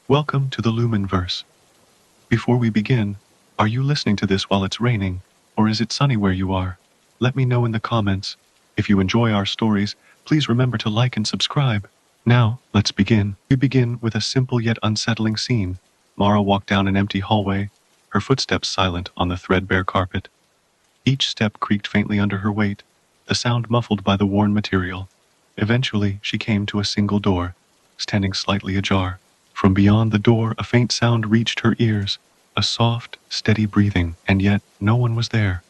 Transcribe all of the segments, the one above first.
Welcome to the Lumenverse. Before we begin, are you listening to this while it's raining, or is it sunny where you are? Let me know in the comments. If you enjoy our stories, please remember to like and subscribe. Now, let's begin. We begin with a simple yet unsettling scene. Mara walked down an empty hallway, her footsteps silent on the threadbare carpet. Each step creaked faintly under her weight, the sound muffled by the worn material. Eventually, she came to a single door, standing slightly ajar. From beyond the door, a faint sound reached her ears, a soft, steady breathing, and yet no one was there.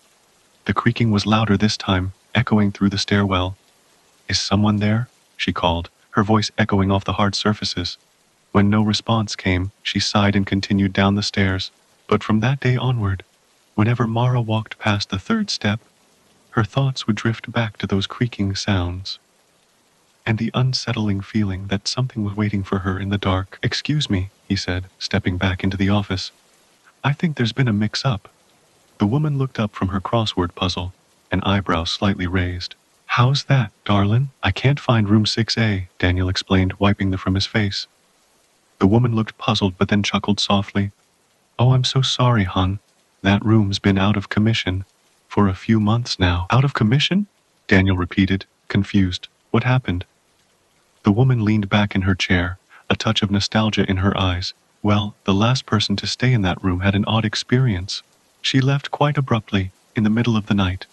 The creaking was louder this time, echoing through the stairwell. "Is someone there?" she called, her voice echoing off the hard surfaces. When no response came, she sighed and continued down the stairs. But from that day onward, whenever Mara walked past the third step, her thoughts would drift back to those creaking sounds and the unsettling feeling that something was waiting for her in the dark. "Excuse me," he said, stepping back into the office. "I think there's been a mix-up." The woman looked up from her crossword puzzle, an eyebrow slightly raised. "How's that, darlin'? I can't find room 6A, Daniel explained, wiping them from his face. The woman looked puzzled but then chuckled softly. "Oh, I'm so sorry, hon. That room's been out of commission for a few months now." "Out of commission?" Daniel repeated, confused. "What happened?" The woman leaned back in her chair, a touch of nostalgia in her eyes. "Well, the last person to stay in that room had an odd experience. She left quite abruptly, in the middle of the night."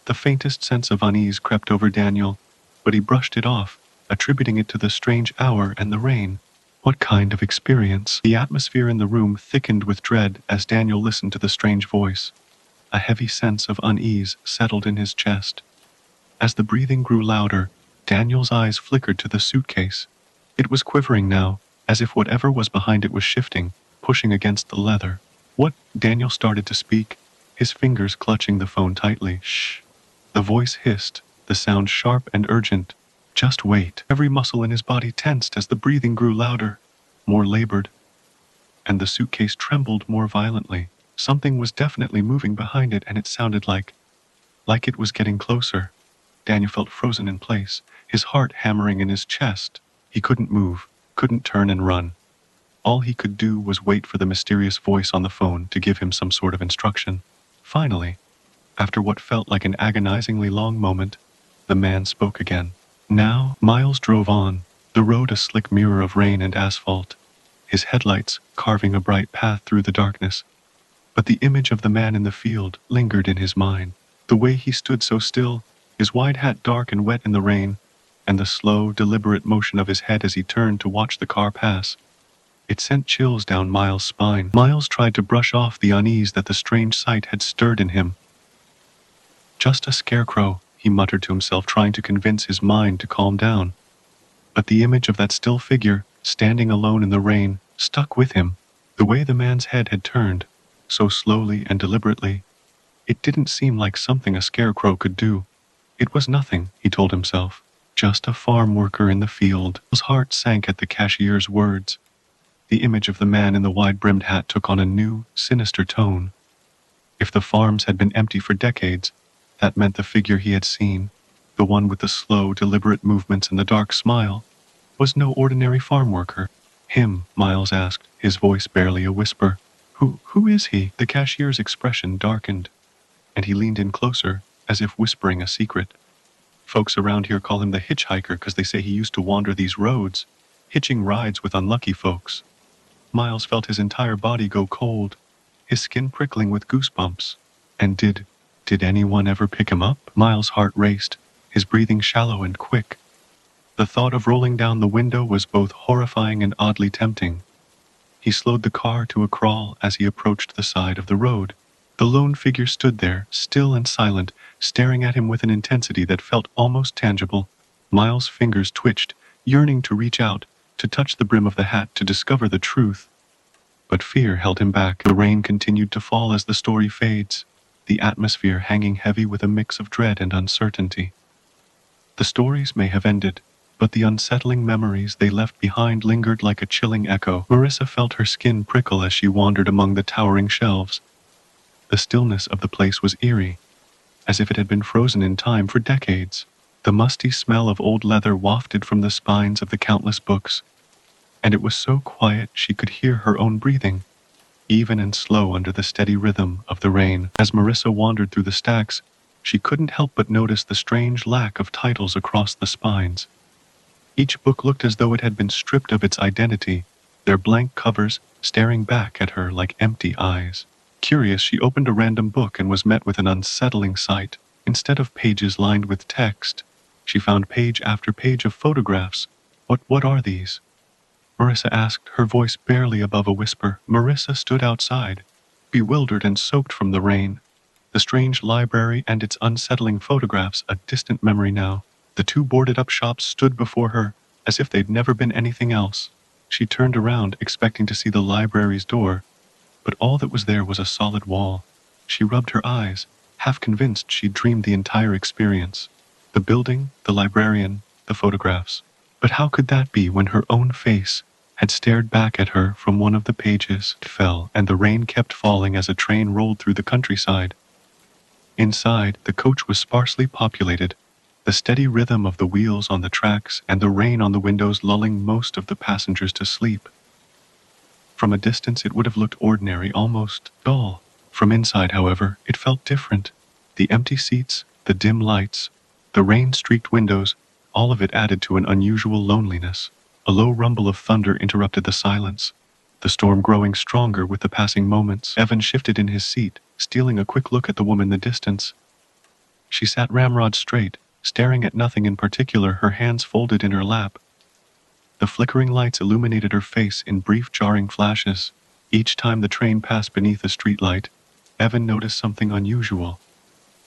The faintest sense of unease crept over Daniel, but he brushed it off, attributing it to the strange hour and the rain. What kind of experience? The atmosphere in the room thickened with dread as Daniel listened to the strange voice. A heavy sense of unease settled in his chest. As the breathing grew louder, Daniel's eyes flickered to the suitcase. It was quivering now, as if whatever was behind it was shifting, pushing against the leather. "What?" Daniel started to speak, his fingers clutching the phone tightly. "Shh." The voice hissed, the sound sharp and urgent. "Just wait." Every muscle in his body tensed as the breathing grew louder, more labored, and the suitcase trembled more violently. Something was definitely moving behind it, and it sounded like it was getting closer. Daniel felt frozen in place, his heart hammering in his chest. He couldn't move, couldn't turn and run. All he could do was wait for the mysterious voice on the phone to give him some sort of instruction. Finally, after what felt like an agonizingly long moment, the man spoke again. Now, Miles drove on, the road a slick mirror of rain and asphalt, his headlights carving a bright path through the darkness. But the image of the man in the field lingered in his mind. The way he stood so still, his wide hat dark and wet in the rain, and the slow, deliberate motion of his head as he turned to watch the car pass. It sent chills down Miles' spine. Miles tried to brush off the unease that the strange sight had stirred in him. "Just a scarecrow," he muttered to himself, trying to convince his mind to calm down. But the image of that still figure, standing alone in the rain, stuck with him. The way the man's head had turned, so slowly and deliberately, it didn't seem like something a scarecrow could do. It was nothing, he told himself, just a farm worker in the field. His heart sank at the cashier's words. The image of the man in the wide-brimmed hat took on a new, sinister tone. If the farms had been empty for decades, that meant the figure he had seen, the one with the slow, deliberate movements and the dark smile, was no ordinary farm worker. "Him?" Miles asked, his voice barely a whisper. Who is he?" The cashier's expression darkened, and he leaned in closer, as if whispering a secret. "Folks around here call him the hitchhiker because they say he used to wander these roads, hitching rides with unlucky folks." Miles felt his entire body go cold, his skin prickling with goosebumps. And did anyone ever pick him up? Miles' heart raced, his breathing shallow and quick. The thought of rolling down the window was both horrifying and oddly tempting. He slowed the car to a crawl as he approached the side of the road. The lone figure stood there, still and silent, staring at him with an intensity that felt almost tangible. Miles' fingers twitched, yearning to reach out, to touch the brim of the hat to discover the truth. But fear held him back. The rain continued to fall as the story fades, the atmosphere hanging heavy with a mix of dread and uncertainty. The stories may have ended, but the unsettling memories they left behind lingered like a chilling echo. Marissa felt her skin prickle as she wandered among the towering shelves. The stillness of the place was eerie, as if it had been frozen in time for decades. The musty smell of old leather wafted from the spines of the countless books. and it was so quiet she could hear her own breathing, even and slow under the steady rhythm of the rain. As Marissa wandered through the stacks, she couldn't help but notice the strange lack of titles across the spines. Each book looked as though it had been stripped of its identity, their blank covers staring back at her like empty eyes. Curious, she opened a random book and was met with an unsettling sight. Instead of pages lined with text, she found page after page of photographs. What are these? Marissa asked, her voice barely above a whisper. Marissa stood outside, bewildered and soaked from the rain. The strange library and its unsettling photographs a distant memory now. The two boarded-up shops stood before her, as if they'd never been anything else. She turned around, expecting to see the library's door, but all that was there was a solid wall. She rubbed her eyes, half convinced she'd dreamed the entire experience. The building, the librarian, the photographs. But how could that be when her own face had stared back at her from one of the pages? It fell, and the rain kept falling as a train rolled through the countryside. Inside, the coach was sparsely populated, the steady rhythm of the wheels on the tracks and the rain on the windows lulling most of the passengers to sleep. From a distance it would have looked ordinary, almost dull. From inside, however, it felt different. The empty seats, the dim lights, the rain-streaked windows, all of it added to an unusual loneliness. A low rumble of thunder interrupted the silence, the storm growing stronger with the passing moments. Evan shifted in his seat, stealing a quick look at the woman in the distance. She sat ramrod straight, staring at nothing in particular, her hands folded in her lap. The flickering lights illuminated her face in brief, jarring flashes. Each time the train passed beneath a streetlight, Evan noticed something unusual.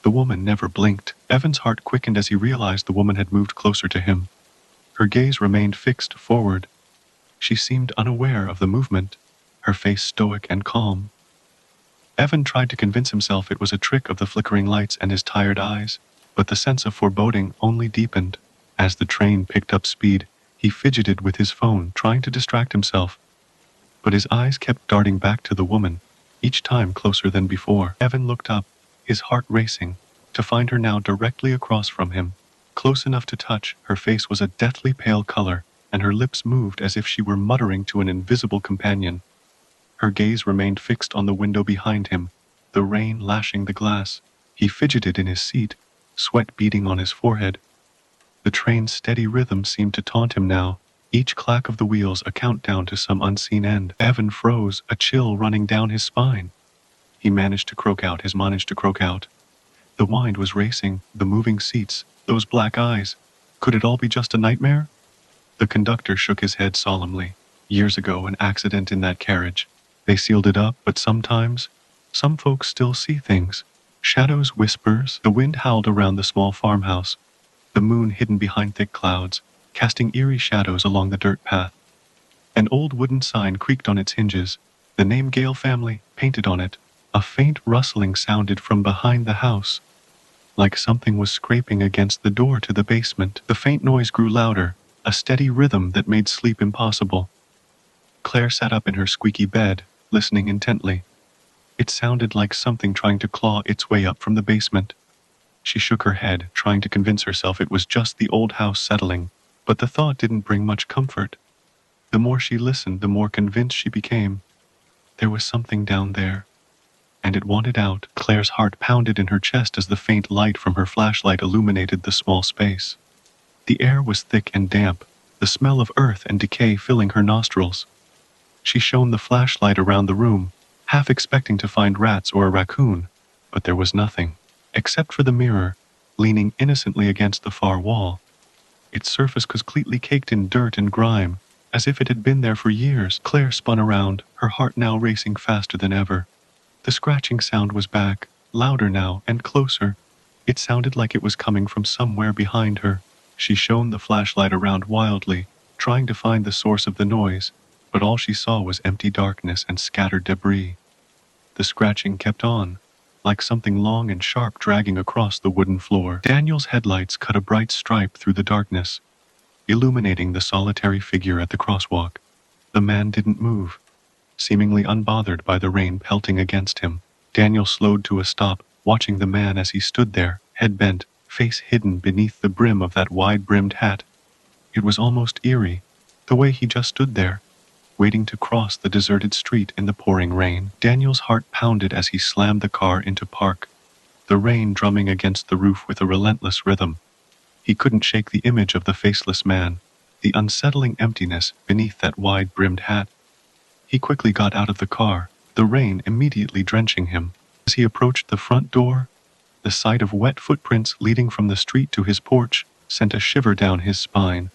The woman never blinked. Evan's heart quickened as he realized the woman had moved closer to him. Her gaze remained fixed forward. She seemed unaware of the movement, her face stoic and calm. Evan tried to convince himself it was a trick of the flickering lights and his tired eyes, but the sense of foreboding only deepened. As the train picked up speed, he fidgeted with his phone, trying to distract himself. But his eyes kept darting back to the woman, each time closer than before. Evan looked up, his heart racing, to find her now directly across from him. Close enough to touch, her face was a deathly pale color, and her lips moved as if she were muttering to an invisible companion. Her gaze remained fixed on the window behind him, the rain lashing the glass. He fidgeted in his seat, sweat beading on his forehead. The train's steady rhythm seemed to taunt him now, each clack of the wheels a countdown to some unseen end. Evan froze, a chill running down his spine. He managed to croak out. The mind was racing, the moving seats, those black eyes. Could it all be just a nightmare? The conductor shook his head solemnly. Years ago, an accident in that carriage. They sealed it up, but sometimes, some folks still see things. Shadows, whispers. The wind howled around the small farmhouse, the moon hidden behind thick clouds, casting eerie shadows along the dirt path. An old wooden sign creaked on its hinges, the name Gale family painted on it. A faint rustling sounded from behind the house, like something was scraping against the door to the basement. The faint noise grew louder, a steady rhythm that made sleep impossible. Claire sat up in her squeaky bed, listening intently. It sounded like something trying to claw its way up from the basement. She shook her head, trying to convince herself it was just the old house settling, but the thought didn't bring much comfort. The more she listened, the more convinced she became. There was something down there, and it wanted out. Claire's heart pounded in her chest as the faint light from her flashlight illuminated the small space. The air was thick and damp, the smell of earth and decay filling her nostrils. She shone the flashlight around the room, half expecting to find rats or a raccoon, but there was nothing, except for the mirror, leaning innocently against the far wall. Its surface was completely caked in dirt and grime, as if it had been there for years. Claire spun around, her heart now racing faster than ever. The scratching sound was back, louder now and closer. It sounded like it was coming from somewhere behind her. She shone the flashlight around wildly, trying to find the source of the noise, but all she saw was empty darkness and scattered debris. The scratching kept on, like something long and sharp dragging across the wooden floor. Daniel's headlights cut a bright stripe through the darkness, illuminating the solitary figure at the crosswalk. The man didn't move, seemingly unbothered by the rain pelting against him. Daniel slowed to a stop, watching the man as he stood there, head bent, face hidden beneath the brim of that wide-brimmed hat. It was almost eerie, The way he just stood there, waiting to cross the deserted street in the pouring rain. Daniel's heart pounded as he slammed the car into park, the rain drumming against the roof with a relentless rhythm. He couldn't shake the image of the faceless man, the unsettling emptiness beneath that wide-brimmed hat. He quickly got out of the car, the rain immediately drenching him. As he approached the front door, the sight of wet footprints leading from the street to his porch sent a shiver down his spine.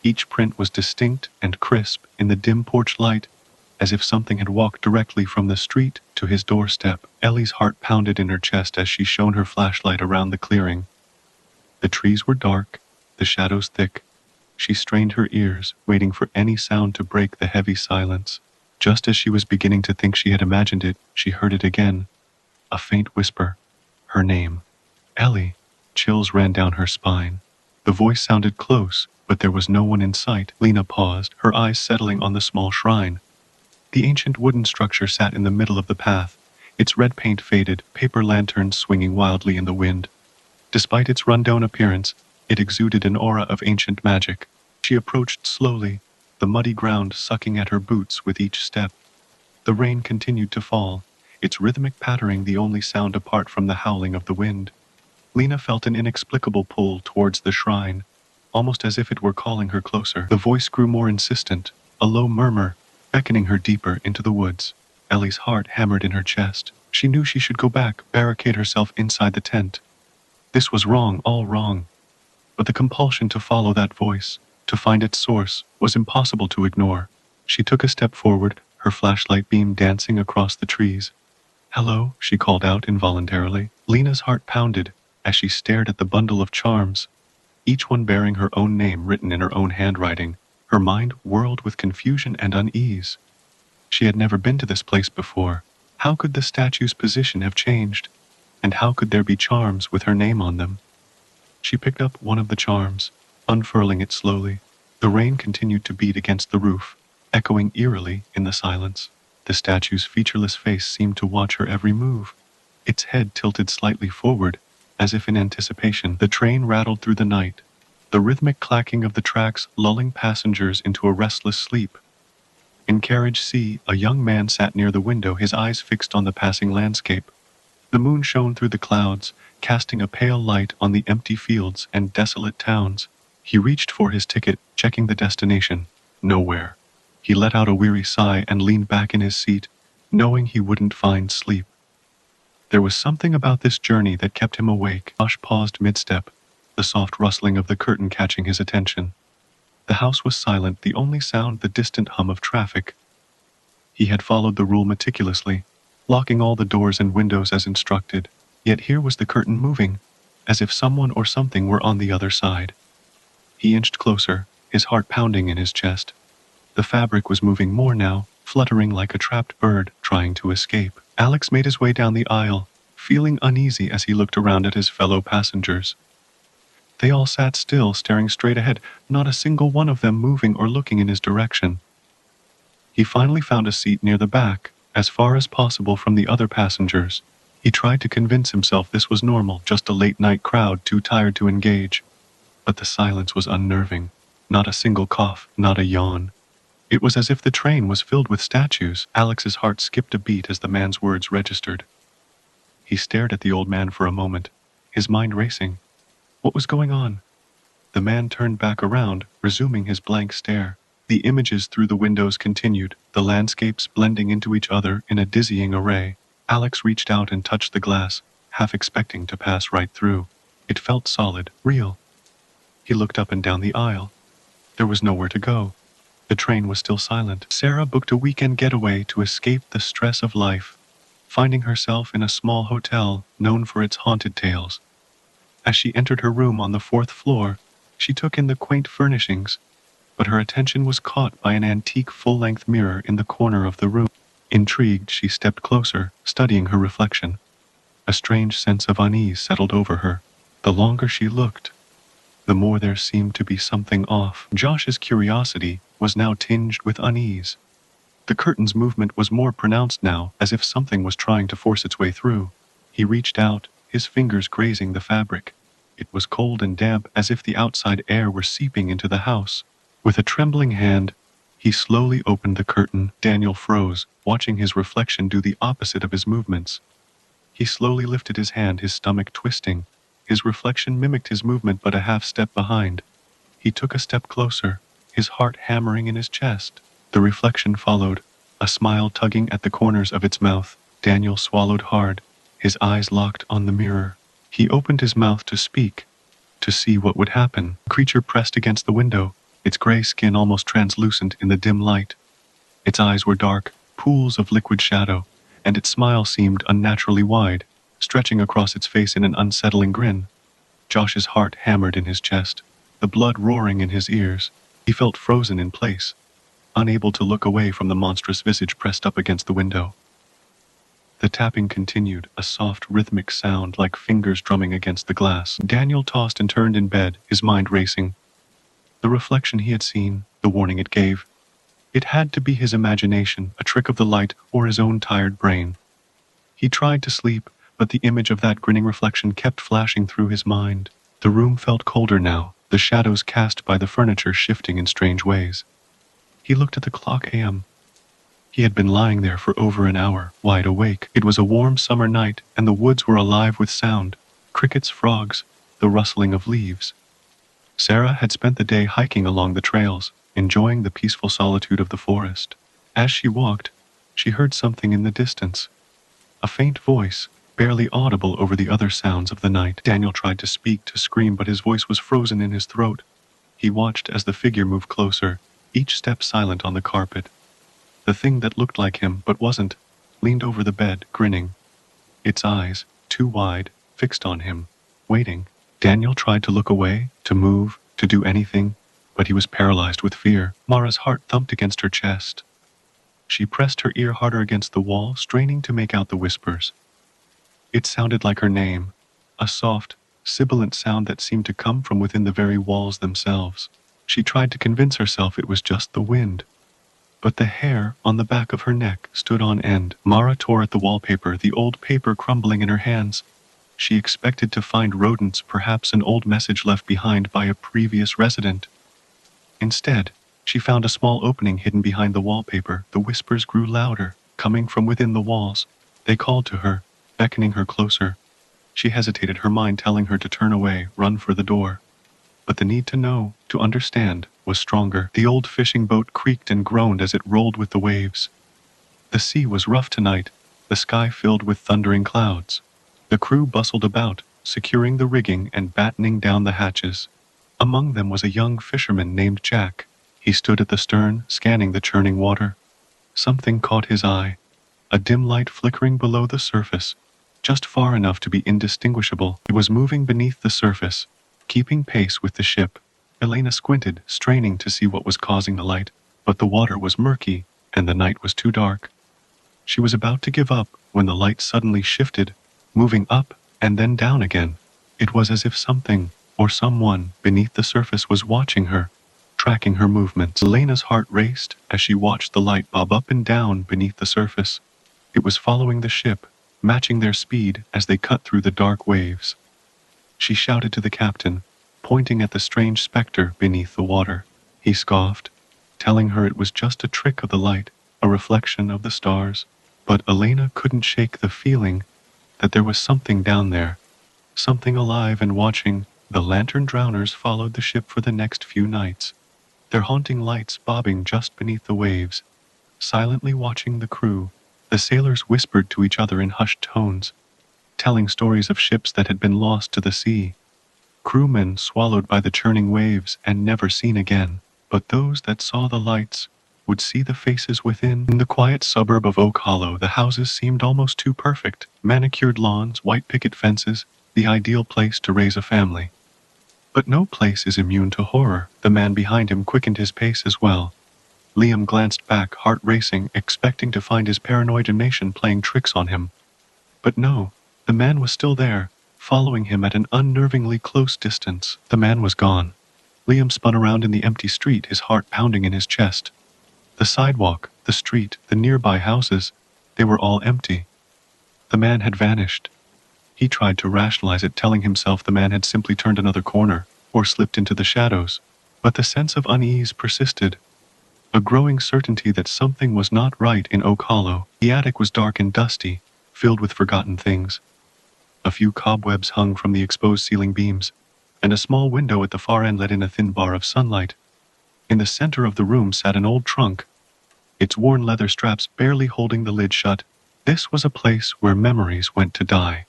Each print was distinct and crisp in the dim porch light, as if something had walked directly from the street to his doorstep. Ellie's heart pounded in her chest as she shone her flashlight around the clearing. The trees were dark, the shadows thick. She strained her ears, waiting for any sound to break the heavy silence. Just as she was beginning to think she had imagined it, she heard it again. A faint whisper. Her name. Ellie. Chills ran down her spine. The voice sounded close, but there was no one in sight. Lena paused, her eyes settling on the small shrine. The ancient wooden structure sat in the middle of the path, its red paint faded, paper lanterns swinging wildly in the wind. Despite its rundown appearance, it exuded an aura of ancient magic. She approached slowly, the muddy ground sucking at her boots with each step. The rain continued to fall, its rhythmic pattering the only sound apart from the howling of the wind. Lena felt an inexplicable pull towards the shrine, almost as if it were calling her closer. The voice grew more insistent, a low murmur, beckoning her deeper into the woods. Ellie's heart hammered in her chest. She knew she should go back, barricade herself inside the tent. This was wrong, all wrong. But the compulsion to follow that voice, to find its source, was impossible to ignore. She took a step forward, her flashlight beam dancing across the trees. "Hello," she called out involuntarily. Lena's heart pounded as she stared at the bundle of charms, each one bearing her own name written in her own handwriting. Her mind whirled with confusion and unease. She had never been to this place before. How could the statue's position have changed? And how could there be charms with her name on them? She picked up one of the charms, unfurling it slowly. The rain continued to beat against the roof, echoing eerily in the silence. The statue's featureless face seemed to watch her every move. Its head tilted slightly forward, as if in anticipation. The train rattled through the night, the rhythmic clacking of the tracks lulling passengers into a restless sleep. In carriage C, a young man sat near the window, his eyes fixed on the passing landscape. The moon shone through the clouds, casting a pale light on the empty fields and desolate towns. He reached for his ticket, checking the destination. Nowhere. He let out a weary sigh and leaned back in his seat, knowing he wouldn't find sleep. There was something about this journey that kept him awake. Josh paused mid-step, the soft rustling of the curtain catching his attention. The house was silent, the only sound the distant hum of traffic. He had followed the rule meticulously, locking all the doors and windows as instructed, yet here was the curtain moving, as if someone or something were on the other side. He inched closer, his heart pounding in his chest. The fabric was moving more now, fluttering like a trapped bird trying to escape. Alex made his way down the aisle, feeling uneasy as he looked around at his fellow passengers. They all sat still, staring straight ahead, not a single one of them moving or looking in his direction. He finally found a seat near the back, as far as possible from the other passengers. He tried to convince himself this was normal, just a late-night crowd too tired to engage. But the silence was unnerving. Not a single cough, not a yawn. It was as if the train was filled with statues. Alex's heart skipped a beat as the man's words registered. He stared at the old man for a moment, his mind racing. What was going on? The man turned back around, resuming his blank stare. The images through the windows continued, the landscapes blending into each other in a dizzying array. Alex reached out and touched the glass, half expecting to pass right through. It felt solid, real. He looked up and down the aisle. There was nowhere to go. The train was still silent. Sarah booked a weekend getaway to escape the stress of life, finding herself in a small hotel known for its haunted tales. As she entered her room on the 4th floor, she took in the quaint furnishings, but her attention was caught by an antique full-length mirror in the corner of the room. Intrigued, she stepped closer, studying her reflection. A strange sense of unease settled over her. The longer she looked, the more there seemed to be something off. Josh's curiosity was now tinged with unease. The curtain's movement was more pronounced now, as if something was trying to force its way through. He reached out, his fingers grazing the fabric. It was cold and damp, as if the outside air were seeping into the house. With a trembling hand, he slowly opened the curtain. Daniel froze, watching his reflection do the opposite of his movements. He slowly lifted his hand, his stomach twisting. His reflection mimicked his movement but a half step behind. He took a step closer, his heart hammering in his chest. The reflection followed, a smile tugging at the corners of its mouth. Daniel swallowed hard, his eyes locked on the mirror. He opened his mouth to speak, to see what would happen. The creature pressed against the window, its gray skin almost translucent in the dim light. Its eyes were dark, pools of liquid shadow, and its smile seemed unnaturally wide, stretching across its face in an unsettling grin. Josh's heart hammered in his chest, the blood roaring in his ears. He felt frozen in place, unable to look away from the monstrous visage pressed up against the window. The tapping continued, a soft, rhythmic sound like fingers drumming against the glass. Daniel tossed and turned in bed, his mind racing. The reflection he had seen, the warning it gave. It had to be his imagination, a trick of the light, or his own tired brain. He tried to sleep, but the image of that grinning reflection kept flashing through his mind. The room felt colder now, the shadows cast by the furniture shifting in strange ways. He looked at the clock a.m. He had been lying there for over an hour, wide awake. It was a warm summer night, and the woods were alive with sound. Crickets, frogs, the rustling of leaves. Sarah had spent the day hiking along the trails, enjoying the peaceful solitude of the forest. As she walked, she heard something in the distance. A faint voice, barely audible over the other sounds of the night. Daniel tried to speak, to scream, but his voice was frozen in his throat. He watched as the figure moved closer, each step silent on the carpet. The thing that looked like him, but wasn't, leaned over the bed, grinning. Its eyes, too wide, fixed on him, waiting. Daniel tried to look away, to move, to do anything, but he was paralyzed with fear. Mara's heart thumped against her chest. She pressed her ear harder against the wall, straining to make out the whispers. It sounded like her name, a soft, sibilant sound that seemed to come from within the very walls themselves. She tried to convince herself it was just the wind. But the hair on the back of her neck stood on end. Mara tore at the wallpaper, the old paper crumbling in her hands. She expected to find rodents, perhaps an old message left behind by a previous resident. Instead, she found a small opening hidden behind the wallpaper. The whispers grew louder, coming from within the walls. They called to her, beckoning her closer. She hesitated, her mind telling her to turn away, run for the door. But the need to know, to understand, was stronger. The old fishing boat creaked and groaned as it rolled with the waves. The sea was rough tonight, the sky filled with thundering clouds. The crew bustled about, securing the rigging and battening down the hatches. Among them was a young fisherman named Jack. He stood at the stern, scanning the churning water. Something caught his eye, a dim light flickering below the surface, just far enough to be indistinguishable. It was moving beneath the surface, keeping pace with the ship. Elena squinted, straining to see what was causing the light, but the water was murky, and the night was too dark. She was about to give up when the light suddenly shifted, moving up and then down again. It was as if something, or someone, beneath the surface was watching her, tracking her movements. Elena's heart raced as she watched the light bob up and down beneath the surface. It was following the ship, matching their speed as they cut through the dark waves. She shouted to the captain, pointing at the strange specter beneath the water. He scoffed, telling her it was just a trick of the light, a reflection of the stars. But Elena couldn't shake the feeling that there was something down there, something alive and watching. The lantern drowners followed the ship for the next few nights, their haunting lights bobbing just beneath the waves, silently watching the crew. The sailors whispered to each other in hushed tones, telling stories of ships that had been lost to the sea, crewmen swallowed by the churning waves and never seen again. But those that saw the lights would see the faces within. In the quiet suburb of Oak Hollow, the houses seemed almost too perfect. Manicured lawns, white picket fences, the ideal place to raise a family. But no place is immune to horror. The man behind him quickened his pace as well. Liam glanced back, heart racing, expecting to find his paranoid imagination playing tricks on him. But no, the man was still there, following him at an unnervingly close distance. The man was gone. Liam spun around in the empty street, his heart pounding in his chest. The sidewalk, the street, the nearby houses, they were all empty. The man had vanished. He tried to rationalize it, telling himself the man had simply turned another corner, or slipped into the shadows. But the sense of unease persisted, a growing certainty that something was not right in Oak Hollow. The attic was dark and dusty, filled with forgotten things. A few cobwebs hung from the exposed ceiling beams, and a small window at the far end let in a thin bar of sunlight. In the center of the room sat an old trunk, its worn leather straps barely holding the lid shut. This was a place where memories went to die.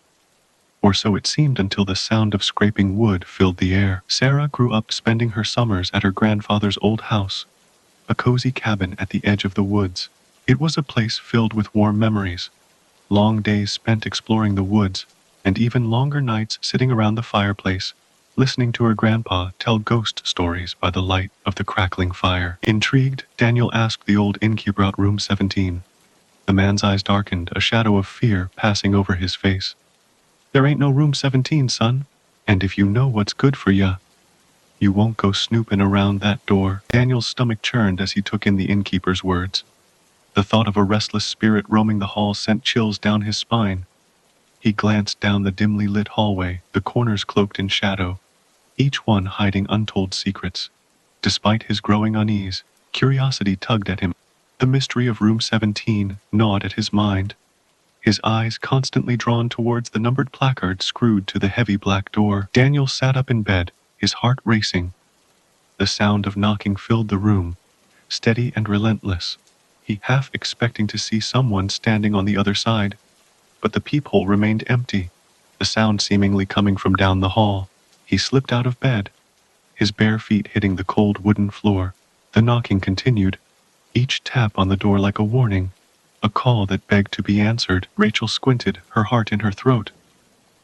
Or so it seemed until the sound of scraping wood filled the air. Sarah grew up spending her summers at her grandfather's old house, a cozy cabin at the edge of the woods. It was a place filled with warm memories, long days spent exploring the woods, and even longer nights sitting around the fireplace, listening to her grandpa tell ghost stories by the light of the crackling fire. Intrigued, Daniel asked the old innkeeper out room 17. The man's eyes darkened, a shadow of fear passing over his face. There ain't no room 17, son, and if you know what's good for ya, you won't go snooping around that door. Daniel's stomach churned as he took in the innkeeper's words. The thought of a restless spirit roaming the hall sent chills down his spine. He glanced down the dimly lit hallway, the corners cloaked in shadow, each one hiding untold secrets. Despite his growing unease, curiosity tugged at him. The mystery of room 17 gnawed at his mind, his eyes constantly drawn towards the numbered placard screwed to the heavy black door. Daniel sat up in bed, his heart racing. The sound of knocking filled the room, steady and relentless. He half expecting to see someone standing on the other side, but the peephole remained empty, the sound seemingly coming from down the hall. He slipped out of bed, his bare feet hitting the cold wooden floor. The knocking continued, each tap on the door like a warning, a call that begged to be answered. Rachel squinted, her heart in her throat.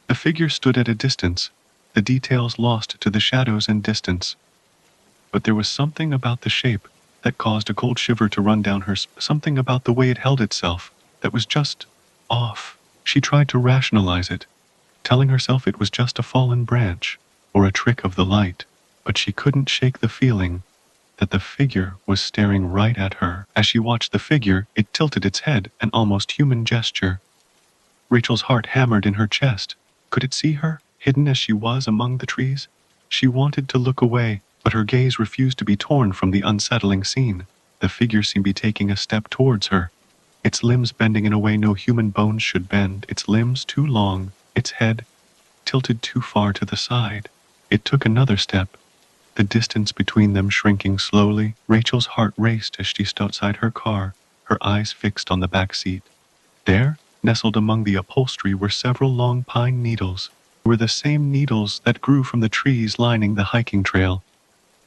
The figure stood at a distance, the details lost to the shadows and distance. But there was something about the shape that caused a cold shiver to run down her, something about the way it held itself that was just off. She tried to rationalize it, telling herself it was just a fallen branch or a trick of the light, but she couldn't shake the feeling that the figure was staring right at her. As she watched the figure, it tilted its head, an almost human gesture. Rachel's heart hammered in her chest. Could it see her, hidden as she was among the trees? She wanted to look away, but her gaze refused to be torn from the unsettling scene. The figure seemed to be taking a step towards her, its limbs bending in a way no human bones should bend, its limbs too long, its head tilted too far to the side. It took another step, the distance between them shrinking slowly. Rachel's heart raced as she stood outside her car, her eyes fixed on the back seat. There, nestled among the upholstery, were several long pine needles. They were the same needles that grew from the trees lining the hiking trail.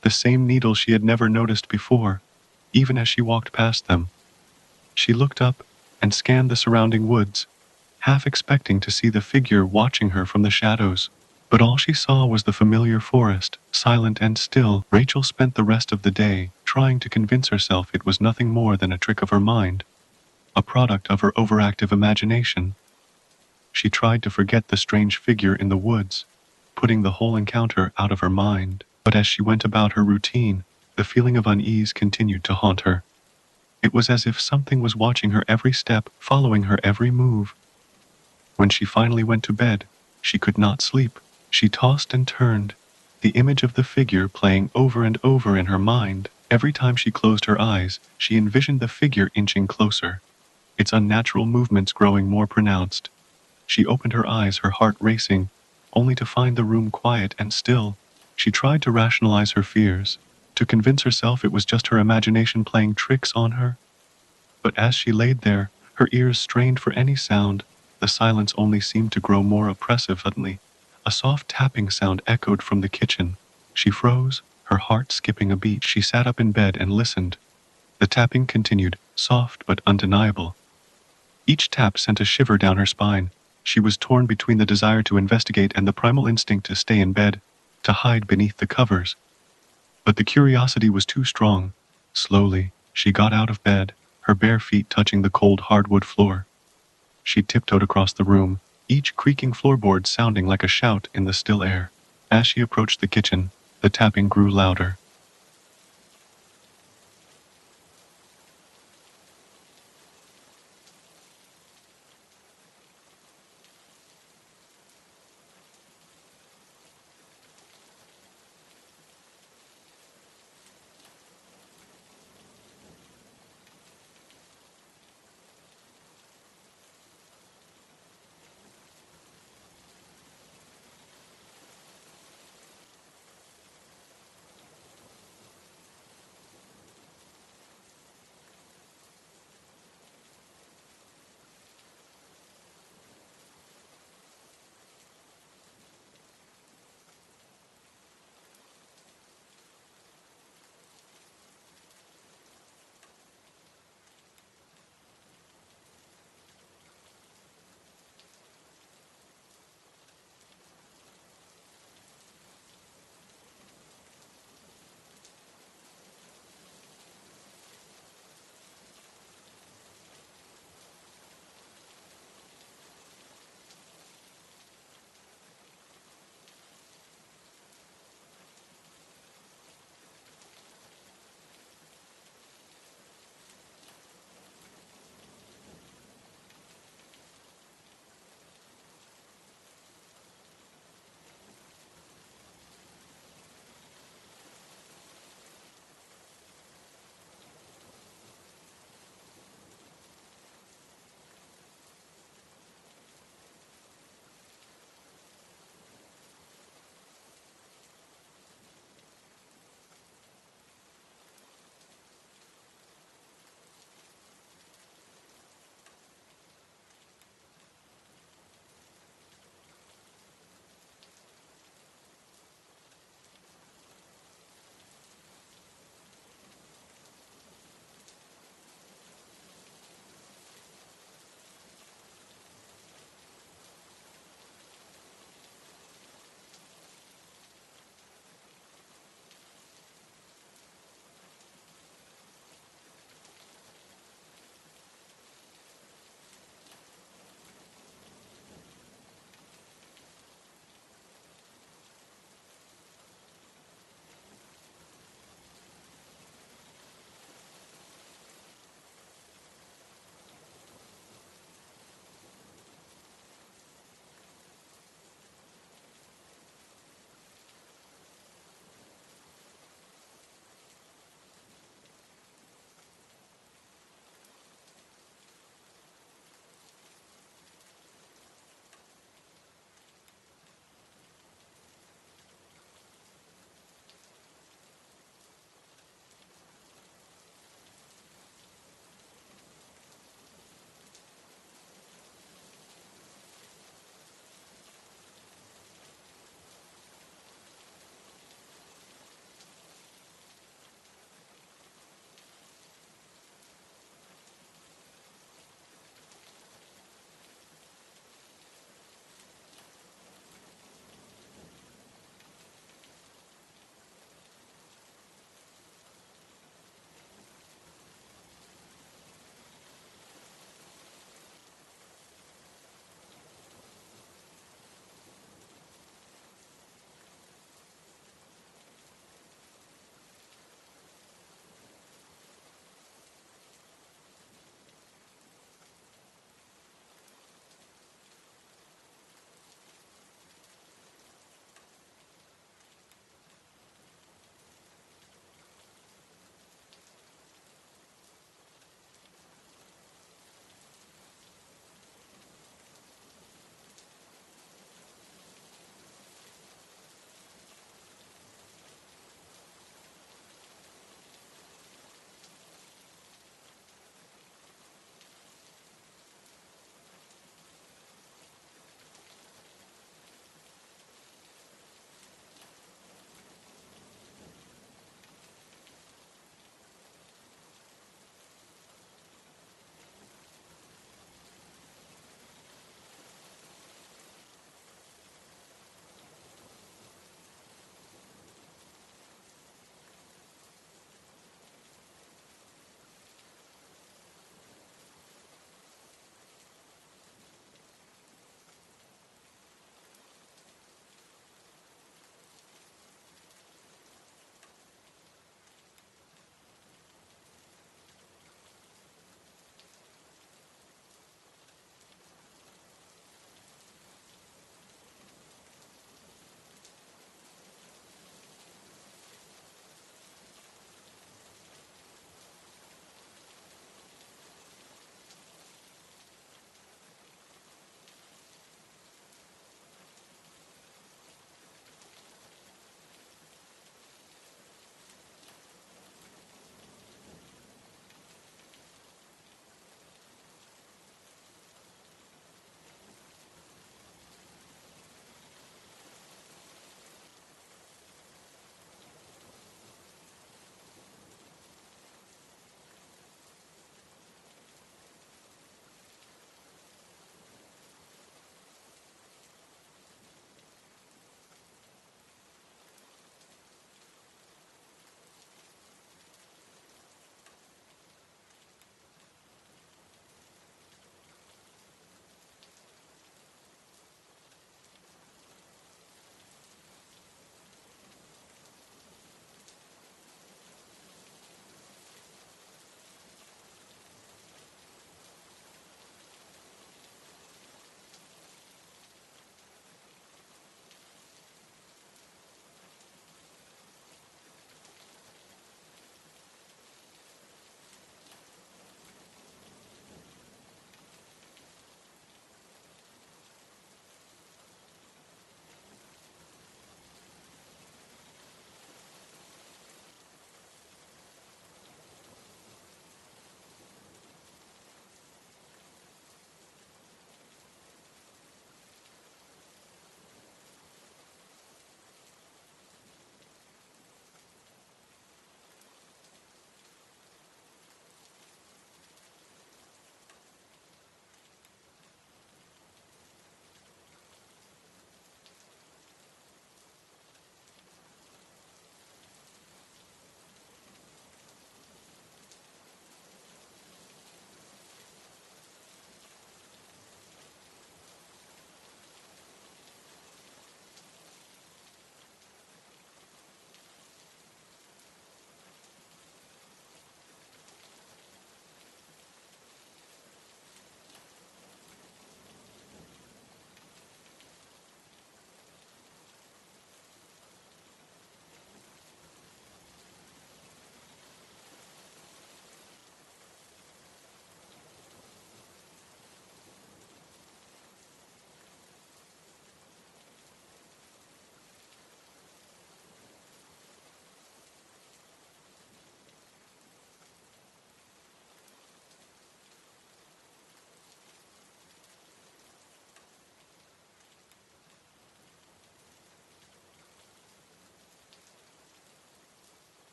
The same needles she had never noticed before, even as she walked past them. She looked up and scanned the surrounding woods, half expecting to see the figure watching her from the shadows. But all she saw was the familiar forest, silent and still. Rachel spent the rest of the day trying to convince herself it was nothing more than a trick of her mind, a product of her overactive imagination. She tried to forget the strange figure in the woods, putting the whole encounter out of her mind. But as she went about her routine, the feeling of unease continued to haunt her. It was as if something was watching her every step, following her every move. When she finally went to bed, she could not sleep. She tossed and turned, the image of the figure playing over and over in her mind. Every time she closed her eyes, she envisioned the figure inching closer, its unnatural movements growing more pronounced. She opened her eyes, her heart racing, only to find the room quiet and still. She tried to rationalize her fears, to convince herself it was just her imagination playing tricks on her. But as she laid there, her ears strained for any sound, the silence only seemed to grow more oppressive. Suddenly, a soft tapping sound echoed from the kitchen. She froze, her heart skipping a beat. She sat up in bed and listened. The tapping continued, soft but undeniable. Each tap sent a shiver down her spine. She was torn between the desire to investigate and the primal instinct to stay in bed, to hide beneath the covers. But the curiosity was too strong. Slowly, she got out of bed, her bare feet touching the cold hardwood floor. She tiptoed across the room, each creaking floorboard sounding like a shout in the still air. As she approached the kitchen, the tapping grew louder.